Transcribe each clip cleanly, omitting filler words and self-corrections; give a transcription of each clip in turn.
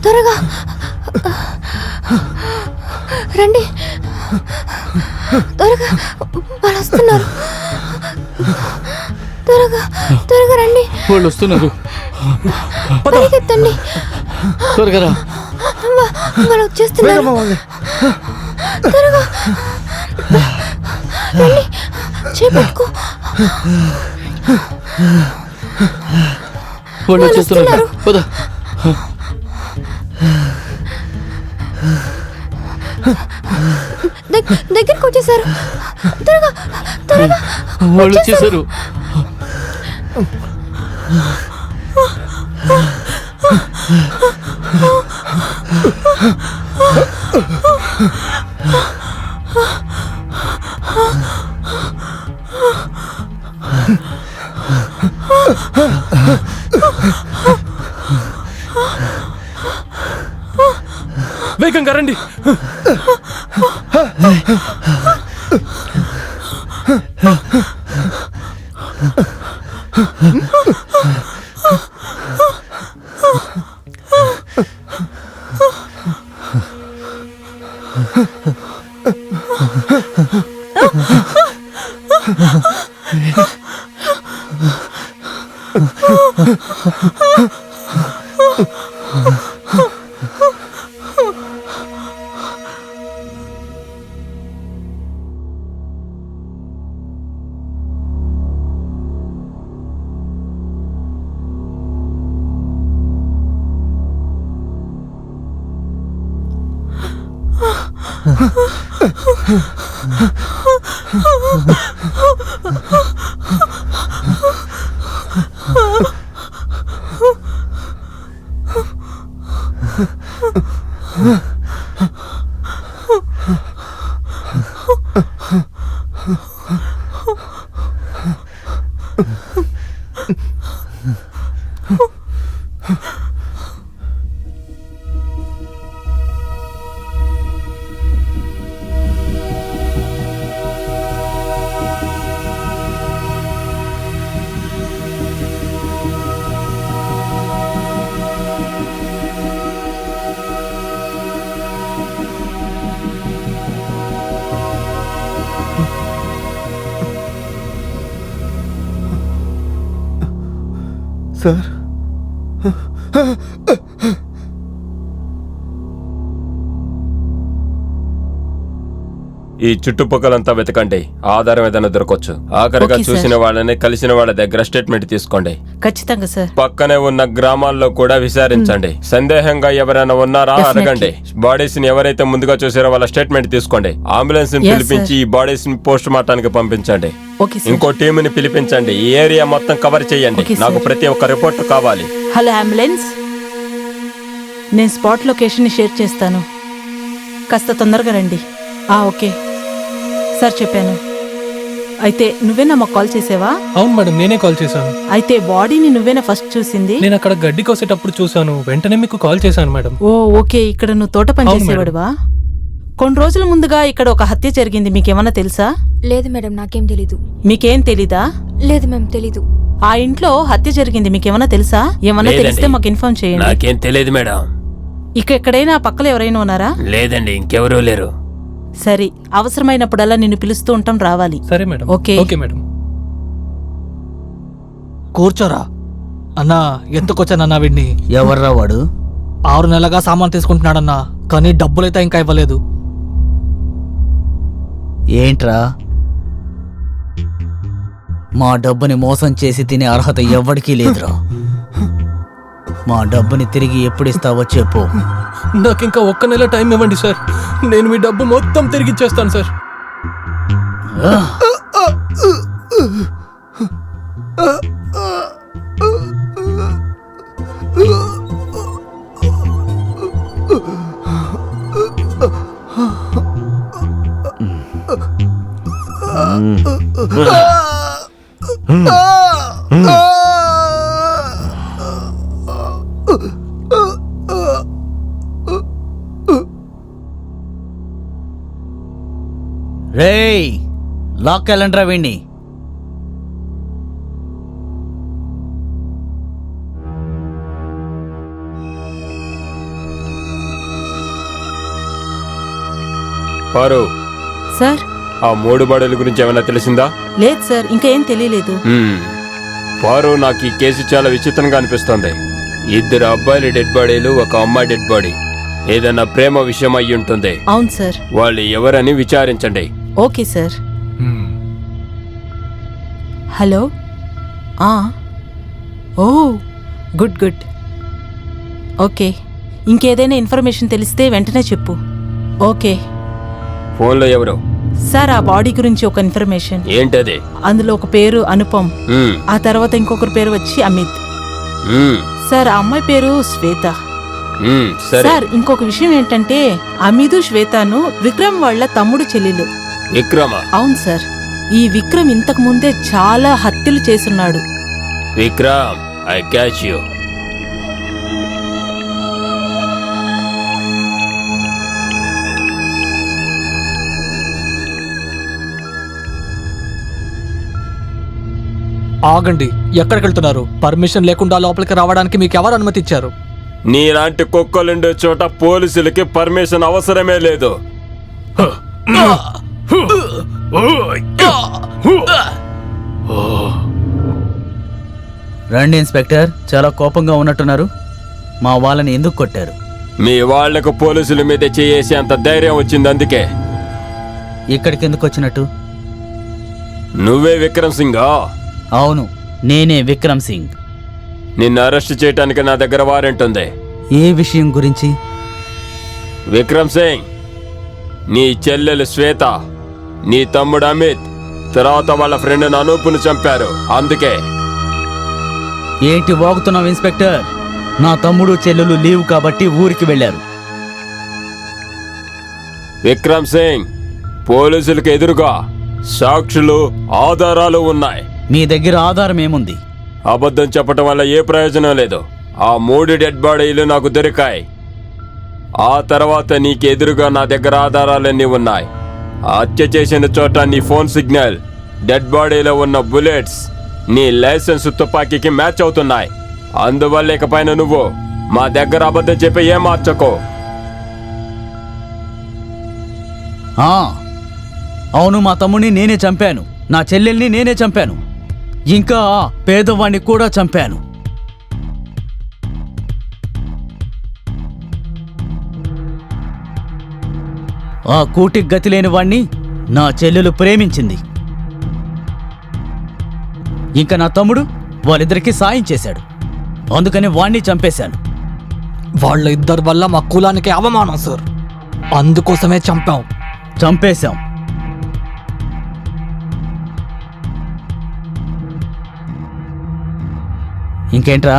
త్వరగా రండి, త్వరగా వాళ్ళు వస్తున్నారు. త్వరగా త్వరగా రండి, వాళ్ళు వస్తున్నారు. పరిగెత్తండి, త్వరగా రా. వాళ్ళు వచ్చేస్తున్నారు. త్వరగా రండి, చేపట్టుకో. వాళ్ళు వచ్చేస్తున్నారు. పద. దగ్గరికి వచ్చేసారు. త్వరగా త్వరగా వాళ్ళు వచ్చేసారు. వేగంగా రండి. సార్, ఈ చుట్టుపక్కలంతా వెతకండి, ఆధారం ఏదైనా దొరకొచ్చు. ఆఖరిగా చూసిన వాళ్ళని, కలిసిన వాళ్ళ దగ్గర స్టేట్మెంట్ తీసుకోండి. ఖచ్చితంగా సార్. పక్కనే ఉన్న గ్రామాల్లో కూడా విచారించండి. సందేహంగా ఎవరైనా ఉన్నారా అడగండి. బాడీస్ ని ఎవరైతే ముందుగా చూసారో వాళ్ళ స్టేట్మెంట్ తీసుకోండి. అంబులెన్స్ ని పిలిపించి ఈ బాడీస్ ని పోస్ట్ మార్టానికి పంపించండి. ఇంకో టీముని పిలిపించండి. ఈ ఏరియా మొత్తం కవర్ చేయండి. నాకు ప్రతి ఒక్క రిపోర్ట్ కావాలి. హలో అంబులెన్స్, నేను స్పాట్ లొకేషన్ ని షేర్ చేస్తాను, కాస్త తొందరగా రండి. ఓకే సార్, చెప్పాను. అయితే నువ్వేనా మాకు కాల్ చేసావా? అవును మేడం, నేనే కాల్ చేశాను. అయితే బాడీని నువ్వేనా ఫస్ట్ చూసింది? నేను అక్కడ గడ్డి కోసేటప్పుడు చూశాను, వెంటనే మీకు కాల్ చేశాను మేడం. ఓకే. ఇక్కడ నువ్వు తోట పని చేసేవాడువా? కొన్ని రోజుల ముందుగా ఇక్కడ ఒక హత్య జరిగింది, మీకేమన్నా తెలుసా? లేదు మేడం, నాకేం తెలీదు. మీకేం తెలీదా? లేదు మ్యామ్, తెలీదు. ఆ ఇంట్లో హత్య జరిగింది, మీకేమన్నా తెలుసా? ఏమన్నా తెలిస్తే మాకు ఇన్ఫార్మ్ చేయండి. నాకేం తెలియదు మేడం. ఇక ఎక్కడైనా పక్కలో ఎవరైనా ఉన్నారా? లేదండి, ఇంకెవరూ లేరు. సరే, అవసరమైనప్పుడల్లా నిన్ను పిలుస్తూ ఉంటాం, రావాలి. సరే మేడం. Okay madam. కూర్చోరా అన్నా. ఎంతకొచ్చానన్నా వీడిని? ఎవర్రా వాడు? 6 నెలలుగా సామాన్ తీసుకుంటున్నాడన్నా, కానీ డబ్బులైతే ఇంకా ఇవ్వలేదు. ఏంట్రా, మా డబ్బుని మోసం చేసి తినే అర్హత ఎవ్వడికీ లేదురా. మా డబ్బుని తిరిగి ఎప్పుడిస్తావో చెప్పు. నాకింకా 1 నెల టైం ఇవ్వండి సార్, నేను మీ డబ్బు మొత్తం తిరిగి ఇచ్చేస్తాను సార్. రేయ్, లాక్ వెళ్ళండ్రా వీణ్ణి. పారు, సార్ ఆ 3 బాడీల గురించి ఏమైనా తెలిసిందా? లేదు సార్, ఇంకా ఏం తెలియలేదు. పారు, నాకు ఈ కేసు చాలా విచిత్రంగా అనిపిస్తోంది. 2 అబ్బాయిల డెడ్ బాడీలు, 1 అమ్మాయి డెడ్ బాడీ. ఏదైనా ప్రేమ విషయం అయి ఉంటుంది. అవును సార్. వాళ్ళు ఎవరని విచారించండి. Okay sir. Hello. Oh good good. Okay, ఇంకేదైనా ఇన్ఫర్మేషన్ తెలిస్తే వెంటనే చెప్పు. ఓకే ఫోన్లో ఎవరు? సార్, ఆ బాడీ గురించి ఒక ఇన్ఫర్మేషన్. ఏంటది? అందులో ఒక పేరు అనుపమ్, మ్మ్. ఆ తర్వాత ఇంకొకరి పేరు వచ్చి అమిత్. మ్మ్. సార్, ఆ అమ్మాయి పేరు శ్వేత. సరే. సార్, ఇంకొక విషయం ఏంటంటే అమిదు శ్వేతను విక్రమ్ వాళ్ళ తమ్ముడు చెల్లెలు. విక్రమ? అవును సార్. ఈ విక్రమ్ ఇంతకు ముందే చాలా హత్యలు చేసున్నాడు. Vikram, I catch you. ఆగండి, ఎక్కడికి వెళ్తున్నారు? పర్మిషన్ లేకుండా లోపలికి రావడానికి మీకు ఎవరు అనుమతి ఇచ్చారు? నీలాంటి కుక్కలుండే చోట పోలీసులకి పర్మిషన్ అవసరమే లేదు. రండి ఇన్స్పెక్టర్, చాలా కోపంగా ఉన్నట్టున్నారు. మా వాళ్ళని ఎందుకు కొట్టారు? మీ వాళ్లకు పోలీసుల మీద చేసి అంత ధైర్యం వచ్చింది, అందుకే. ఇక్కడికి ఎందుకు వచ్చినట్టు? నువ్వే విక్రమ్ సింగా? అవును, నేనే విక్రమ్ సింగ్. నిన్ను అరెస్ట్ చేయడానికి నా దగ్గర వారెంట్ ఉంది. ఏ విషయం గురించి? విక్రమ్ సింగ్, నీ చెల్లెలు శ్వేత, నీ తమ్ముడు అమిత్, తర్వాత వాళ్ళ ఫ్రెండ్ అనూప్ను చంపారు, అందుకే. ఏంటి వాగుతున్నావు ఇన్స్పెక్టర్? నా తమ్ముడు చెల్లెలు లీవ్ కాబట్టి ఊరికి వెళ్ళారు. విక్రమ్ సింగ్, పోలీసులకు ఎదురుగా సాక్షులు, ఆధారాలు ఉన్నాయి. మీ దగ్గర ఆధారం ఏముంది? అబద్ధం చెప్పటం వల్ల ఏ ప్రయోజనం లేదు. ఆ 3 డెడ్ బాడీలు నాకు దొరికాయి. ఆ తర్వాత నీకు ఎదురుగా నా దగ్గర ఆధారాలన్నీ ఉన్నాయి. హత్య చేసిన చోట నీ ఫోన్ సిగ్నల్, డెడ్ బాడీలో ఉన్న బుల్లెట్స్ నీ లైసెన్స్ తుపాకీకి మ్యాచ్ అవుతున్నాయి. అందువల్ల ఇకపైన నువ్వు మా దగ్గర అబద్ధం చెప్పి ఏం మార్చకో. అవును, మా తమ్ముడిని నేనే చంపాను, నా చెల్లెల్ని నేనే చంపాను, ఇంకా ఆ పేదవాణ్ణి కూడా చంపాను. ఆ కూటికి గతి లేని వాణ్ణి నా చెల్లెలు ప్రేమించింది. ఇంకా నా తమ్ముడు వాళ్ళిద్దరికీ సాయం చేశాడు, అందుకని వాణ్ణి చంపేశాను. వాళ్ళ ఇద్దరి వల్ల మా కులానికి అవమానం సార్, అందుకోసమే చంపేశాం. ఇంకేంట్రా,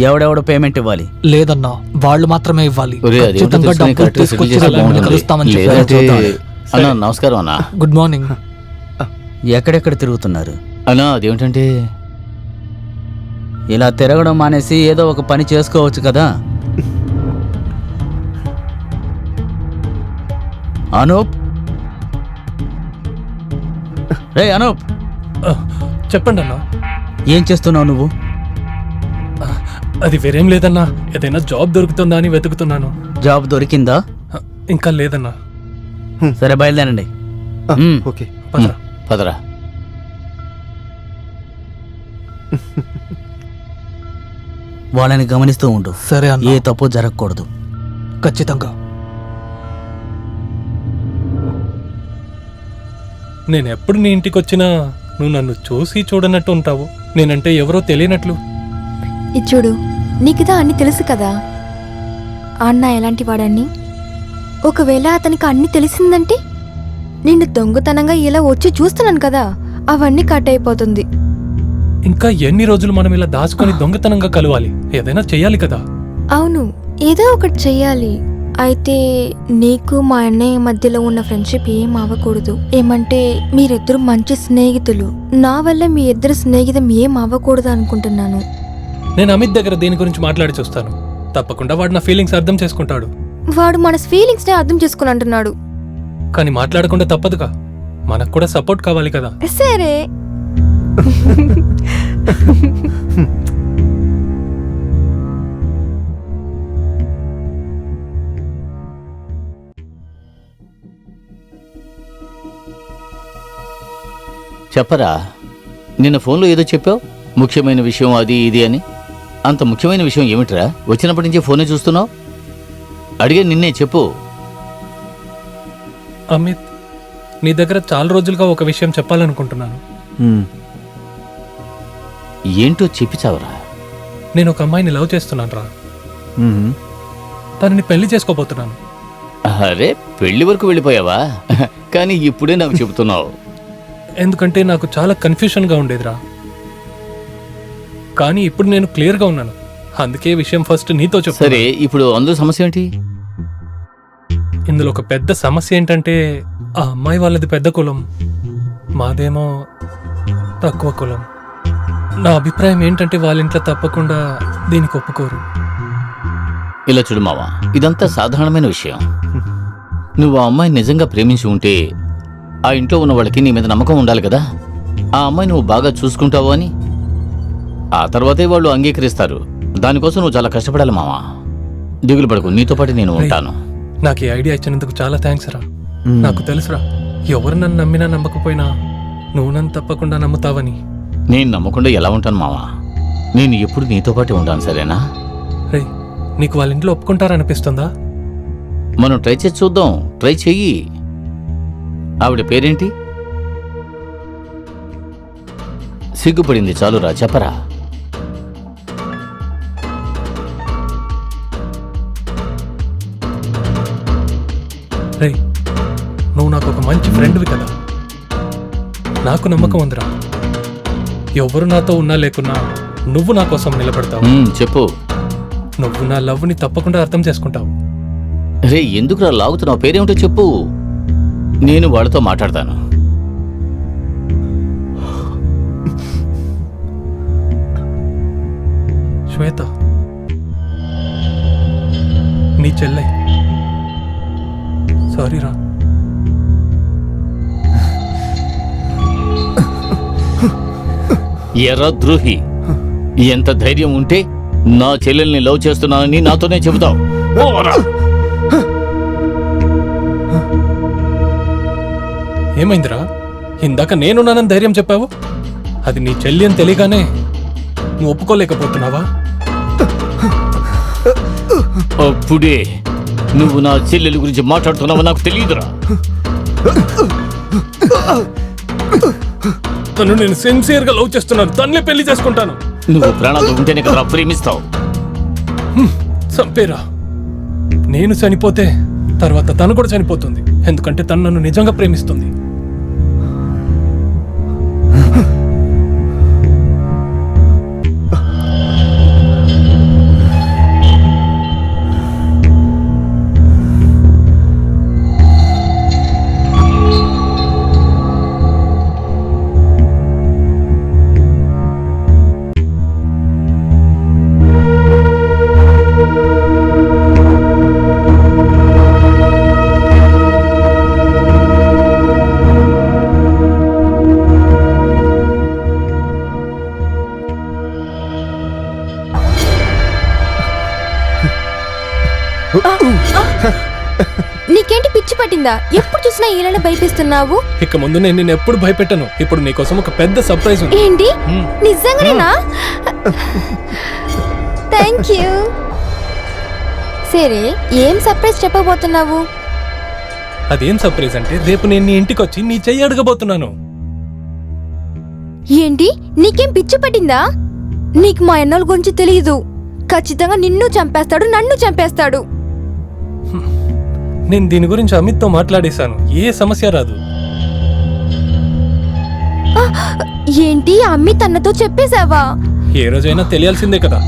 ఎవడెవడు పేమెంట్ ఇవ్వాలి? లేదన్నా, వాళ్ళు మాత్రమే ఇవ్వాలి. ఒరే, అది ఏమిటో ఖచ్చితంగా తెలుసుకుని డబ్బు కరెక్ట్గా తీసుకొచ్చి సెటిల్ చేస్తే వాళ్ళని బాగుంటుంది. కలుస్తామని చెప్పారు. లేదంటే అన్నా, నమస్కారం అన్నా. Good morning. ఎక్కడెక్కడ తిరుగుతున్నారు? అన్నా, అదేమిటంటే ఇలా తిరగడం మానేసి ఏదో ఒక పని చేసుకోవచ్చు కదా. అనూప్, రే అనూప్, చెప్పండి అన్నా. ఏం చేస్తున్నావు నువ్వు? అది వేరేం లేదన్నా, ఏదైనా జాబ్ దొరుకుతుందా అని వెతుకుతున్నాను. జాబ్ దొరికిందా? ఇంకా లేదన్నా. సరే, బయలుదేరండి. ఓకే. పదరా. పదరా. వాళ్ళని గమనిస్తూ ఉండు. సరే అన్న, ఏ తప్పు జరగకూడదు. ఖచ్చితంగా. నేను ఎప్పుడు నీ ఇంటికి వచ్చినా నువ్వు నన్ను చూసి చూడనట్టు ఉంటావు. నేనంటే ఎవరో తెలియనట్లు. ఇది చూడు, నీకుదా అన్ని తెలుసు కదా ఆ అన్న ఎలాంటి వాడని. ఒకవేళ అతనికి అన్ని తెలిసిందంటే నిన్ను దొంగతనంగా ఇలా వచ్చి చూస్తున్నాను కదా, అవన్నీ కట్ అయిపోతుంది. ఇంకా ఎన్ని రోజులు మనం ఇలా దాచుకొని దొంగతనంగా కలవాలి? ఏదైనా చెయ్యాలి కదా. అవును, ఏదో ఒకటి చెయ్యాలి. అయితే నీకు మా అన్నయ్య మధ్యలో ఉన్న ఫ్రెండ్షిప్ ఏం అవ్వకూడదు. ఏమంటే మీరిద్దరు మంచి స్నేహితులు, నా వల్ల మీ ఇద్దరు స్నేహితం ఏం అవ్వకూడదు అనుకుంటున్నాను. నేను అమిత్ దగ్గర దీని గురించి మాట్లాడి చూస్తాను. తప్పకుండా వాడు నా ఫీలింగ్స్ అర్థం చేసుకుంటాడు. వాడు మన ఫీలింగ్స్ నే అర్థం చేసుకుని అంటున్నాడు. కానీ మాట్లాడకుండా తప్పదుగా, మనకు కూడా సపోర్ట్ కావాలి కదా. సరే. చెప్పరా, నిన్న ఫోన్లో ఏదో చెప్పావు, ముఖ్యమైన విషయం అది ఇది అని. అంత ముఖ్యమైన విషయం ఏమిట్రా? వచ్చినప్పటి నుంచి ఫోనే చూస్తున్నావు. అడిగే నిన్నే చెప్పు. అమిత్, నీ దగ్గర చాలా రోజులుగా ఒక విషయం చెప్పాలనుకుంటున్నాను. ఏంటో చెప్పి చావరా. నేను ఒక అమ్మాయిని లవ్ చేస్తున్నాను రా. తనని పెళ్లి చేసుకోబోతున్నాను. అరే, పెళ్లి వరకు వెళ్ళిపోయావా? కానీ ఇప్పుడే నాకు చెబుతున్నావు. ఎందుకంటే నాకు చాలా కన్ఫ్యూషన్గా ఉండేదిరా. కానీ ఇప్పుడు నేను క్లియర్గా ఉన్నాను. అందుకే విషయం ఫస్ట్ నీతో సరే, చెప్తాను. ఇప్పుడు అందులో సమస్య ఏంటి? ఇందులో ఒక పెద్ద సమస్య ఏంటంటే, ఆ అమ్మాయి వాళ్ళది పెద్ద కులం, మాదేమో తక్కువ కులం. నా అభిప్రాయం ఏంటంటే వాళ్ళ ఇంట్లో తప్పకుండా దీనికి ఒప్పుకోరు. ఇలా చూడు మావా, ఇదంతా సాధారణమైన విషయం. నువ్వు ఆ అమ్మాయిని నిజంగా ప్రేమించి ఉంటే ఆ ఇంట్లో ఉన్న వాళ్ళకి నీ మీద నమ్మకం ఉండాలి కదా. ఆ అమ్మాయి నువ్వు బాగా చూసుకుంటావు అని. ఆ తర్వాతే వాళ్ళు అంగీకరిస్తారు. దానికోసం నువ్వు చాలా కష్టపడాలి మావా. దిగులు పడకు, నీతో పాటు నేను ఉంటాను. నాకు ఈ ఐడియా ఇచ్చినందుకు చాలా థ్యాంక్స్ రా. నాకు తెలుసురా, ఎవరు నన్ను నమ్మినా నమ్మకపోయినా నువ్వు నన్ను తప్పకుండా నమ్ముతావని. నేను నమ్మకుండా ఎలా ఉంటాను మావా? నేను ఎప్పుడు నీతో పాటు ఉంటాను, సరేనా? రే, నీకు వాళ్ళ ఇంట్లో ఒప్పుకుంటారనిపిస్తుందా? మనం ట్రై చేసి చూద్దాం. ట్రై చెయ్యి. ఆవిడ పేరేంటి? సిగ్గుపడింది చాలురా, చెప్పరా. రే, నువ్వు నాకు ఒక మంచి ఫ్రెండ్వి కదా. నాకు నమ్మకం ఉందిరా. ఎవరు నాతో ఉన్నా లేకున్నా నువ్వు నా కోసం నిలబడతావు. చెప్పు. నువ్వు నా లవ్ని తప్పకుండా అర్థం చేసుకుంటావు. రే, ఎందుకురా లాగుతున్నావు? పేరేమిటో చెప్పు, నేను వాళ్ళతో మాట్లాడతాను. శ్వేత, నీ చెల్లె. సారీరా. ఎర్ర ద్రోహి, ఎంత ధైర్యం ఉంటే నా చెల్లెల్ని లవ్ చేస్తున్నానని నాతోనే చెబుతావు? పోరా. ఏమైందిరా? ఇందాక నేనున్నానని ధైర్యం చెప్పావు. అది నీ చెల్లి అని తెలియగానే నువ్వు ఒప్పుకోలేకపోతున్నావా? అప్పుడే నువ్వు నా చెల్లెల గురించి మాట్లాడుతున్నావా నాకు తెలియదురా. తను నేను సిన్సియర్గా లవ్ చేస్తున్నాను. తన్నే పెళ్లి చేసుకుంటాను. నువ్వు ప్రాణాలు ఉంటేనే కదా ప్రేమిస్తావు. చంపేరా. నేను చనిపోతే తర్వాత తను కూడా చనిపోతుంది. ఎందుకంటే తను నన్ను నిజంగా ప్రేమిస్తుంది. నీకేంటి పిచ్చి పట్టిందా? ఎప్పుడు చూసినా ఈలనే భయపిస్తున్నావు. ఇక ముందు నేను నిన్ను ఎప్పుడు భయపెట్టను. ఇప్పుడు నీకోసం ఒక పెద్ద సర్ప్రైజ్ ఉంది. ఏంటి? నిజంగానేనా? Thank you. సరే, ఏం సర్ప్రైజ్ చెప్పబోతున్నావు? అదేం సర్ప్రైజ్ అంటే, రేపు నేను నీ ఇంటికి వచ్చి నీ చెయ్యి అడగబోతున్నాను. ఏంటి? నీకేం పిచ్చి పట్టిందా? నీకు మా అన్నోళ్ళ గురించి తెలియదు. ఖచ్చితంగా నిన్ను చంపేస్తాడు, నన్ను చంపేస్తాడు. నేను దీని గురించి అమిత్తో మాట్లాడేశాను. ఏ సమస్య రాదు. ఏంటి? అమిత్ అన్నతో చెప్పేశావా? ఏ రోజైనా తెలియాల్సిందే కదా.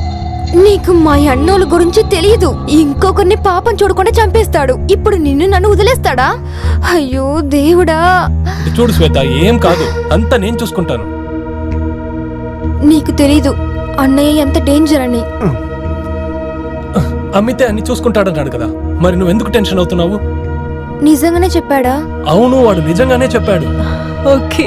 నీకు మా అన్నోళ్ళ గురించి తెలియదు. ఇంకొకరిని పాపం చూడకుండా చంపేస్తాడు. ఇప్పుడు నిన్ను నన్ను వదిలేస్తాడా? అయ్యో దేవుడా. చూడు శ్వేత, ఏం కాదు. అంతా నేను చూసుకుంటాను. నీకు తెలీదు అన్నయ్య ఎంత డేంజర్ అని. అమితే అన్ని చూసుకుంటాడన్నాడు కదా. మరి నువ్వెందుకు టెన్షన్ అవుతున్నావు? నిజంగానే చెప్పాడా? అవును, వాడు నిజంగానే చెప్పాడు. ఓకే.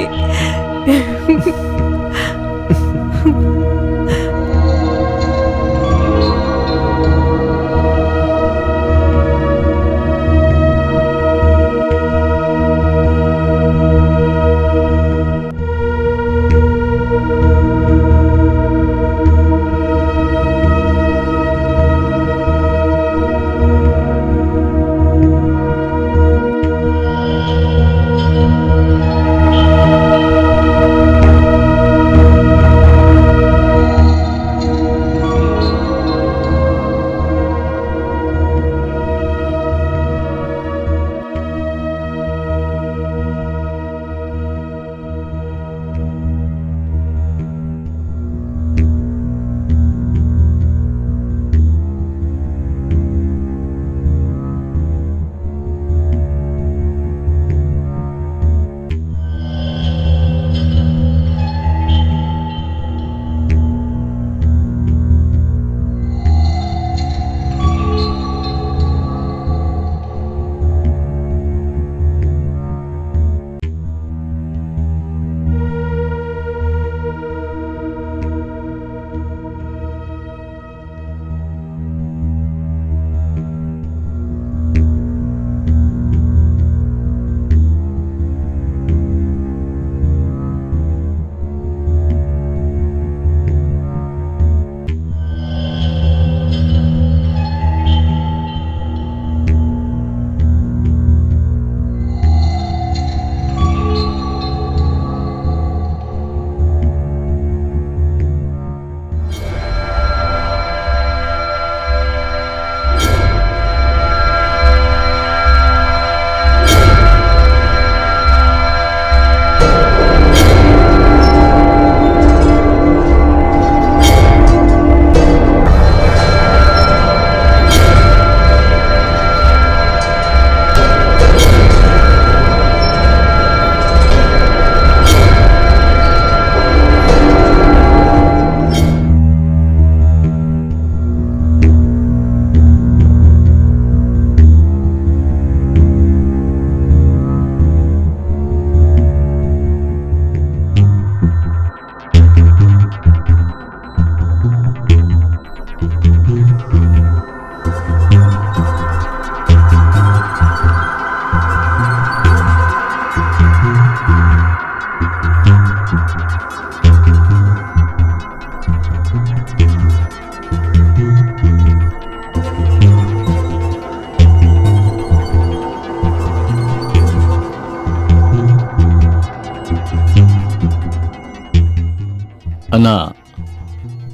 అన్నా,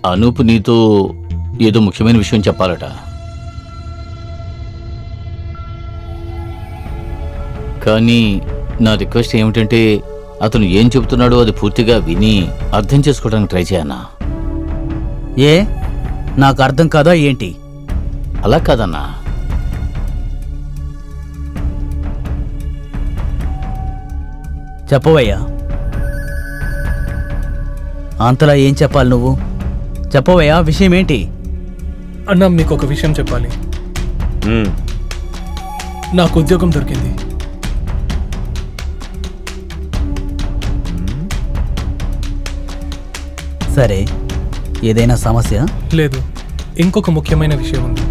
అనూప్ నీతో ఏదో ముఖ్యమైన విషయం చెప్పాలట. కానీ నా రిక్వెస్ట్ ఏమిటంటే అతను ఏం చెబుతున్నాడో అది పూర్తిగా విని అర్థం చేసుకోవడానికి ట్రై చేయన్నా. ఏ నాకు అర్థం కాదా ఏంటి? అలా కాదన్నా, చెప్పవయ్యా. అంతలా ఏం చెప్పాలి నువ్వు? చెప్పవయ్యా, విషయం ఏంటి? అన్న, మీకు ఒక విషయం చెప్పాలి. నాకు ఉద్యోగం దొరికింది. సరే, ఏదైనా సమస్య? లేదు, ఇంకొక ముఖ్యమైన విషయం ఉంది.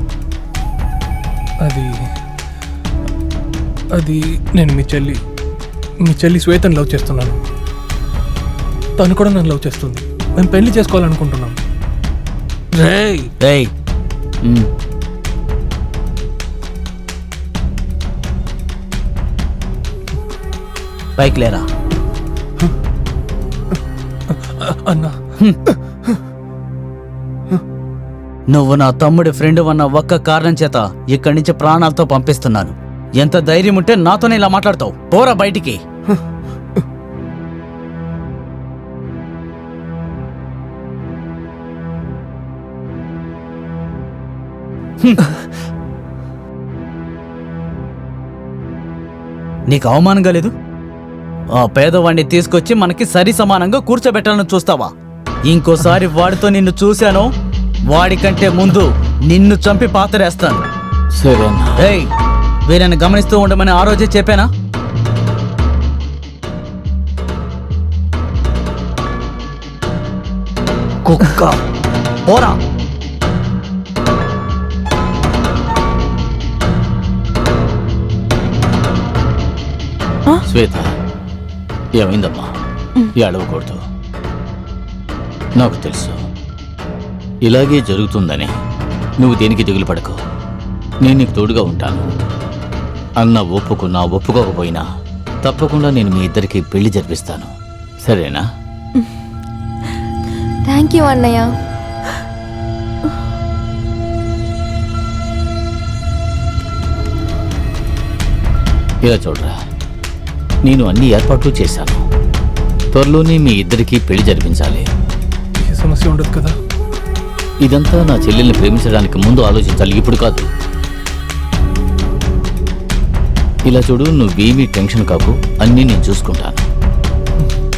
అది నేను మీ చెల్లి శ్వేతను లవ్ చేస్తున్నాను. తను కూడా నన్ను లవ్ చేస్తుంది. మేము పెళ్లి చేసుకోవాలనుకుంటున్నాం. రేయ్, ఏయ్, పైకి లేరా. అన్నా, నువ్వు నా తమ్ముడి ఫ్రెండ్ అన్న ఒక్క కారణం చేత ఇక్కడి నుంచి ప్రాణాలతో పంపిస్తున్నాను. ఎంత ధైర్యం ఉంటే నాతోనే ఇలా మాట్లాడతావు? పోరా బయటికి. నీకు అవమానంగా లేదు? ఆ పేదవాడిని తీసుకొచ్చి మనకి సరి సమానంగా కూర్చోబెట్టాలని చూస్తావా? ఇంకోసారి వాడితో నిన్ను చూశాను, వాడికంటే ముందు నిన్ను చంపి పాతరేస్తాను. సరే అన్నా. ఏయ్, వీరిని గమనిస్తూ ఉండమని ఆ రోజే చెప్పానా? కుక్క, పోరా. శ్వేత, ఏమైందమ్మా? ఏడవకూడదు. నాకు తెలుసు ఇలాగే జరుగుతుందని. నువ్వు దేనికి దిగులు పడకు. నేను నీకు తోడుగా ఉంటాను. అన్న ఒప్పుకున్నా ఒప్పుకోకపోయినా తప్పకుండా నేను మీ ఇద్దరికి పెళ్లి జరిపిస్తాను. సరేనా? థ్యాంక్ యూ అన్నయ్య. ఇలా చూడరా, నేను అన్ని ఏర్పాట్లు చేశాను. త్వరలోనే మీ ఇద్దరికి పెళ్లి జరిపించాలి. ఏ సమస్య ఉండదు కదా? ఇదంతా నా చెల్లెల్ని ప్రేమించడానికి ముందు ఆలోచించాలి, ఇప్పుడు కాదు. ఇలా చూడు, నువ్వేమీ టెన్షన్ కాకు. అన్నీ నేను చూసుకుంటాను.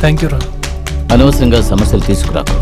థ్యాంక్ యూ రా. అనవసరంగా సమస్యలు తీసుకురాకు.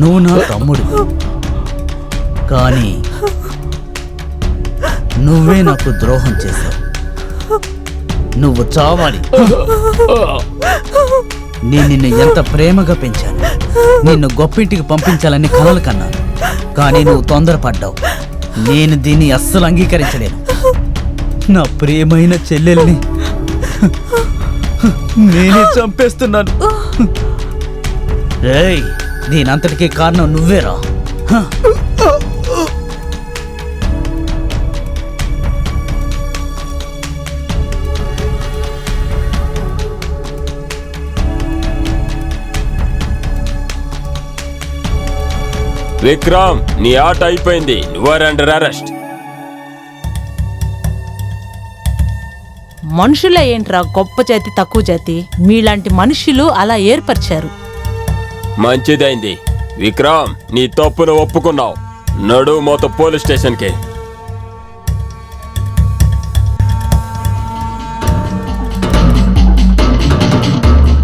నువ్వు నా తమ్ముడు, కానీ నువ్వే నాకు ద్రోహం చేశావు. నువ్వు చావాలి. నేను నిన్ను ఎంత ప్రేమగా పెంచాను. నిన్ను గొప్పింటికి పంపించాలని కలలు కన్నాను, కానీ నువ్వు తొందరపడ్డావు. నేను దీన్ని అస్సలు అంగీకరించలేను. నా ప్రియమైన చెల్లెల్ని నేనే చంపేస్తున్నాను. ఏయ్, దీనంతటికీ కారణం నువ్వేరా. విక్రమ్, నీ ఆట అయిపోయింది. Your under arrest. మనుషులే ఏంట్రా గొప్ప జాతి తక్కువ జాతి? మీలాంటి మనుషులు అలా ఏర్పరిచారు. మంచిదైంది విక్రమ్, నీ తప్పును ఒప్పుకున్నావు. నడు మోత పోలీస్ స్టేషన్కి.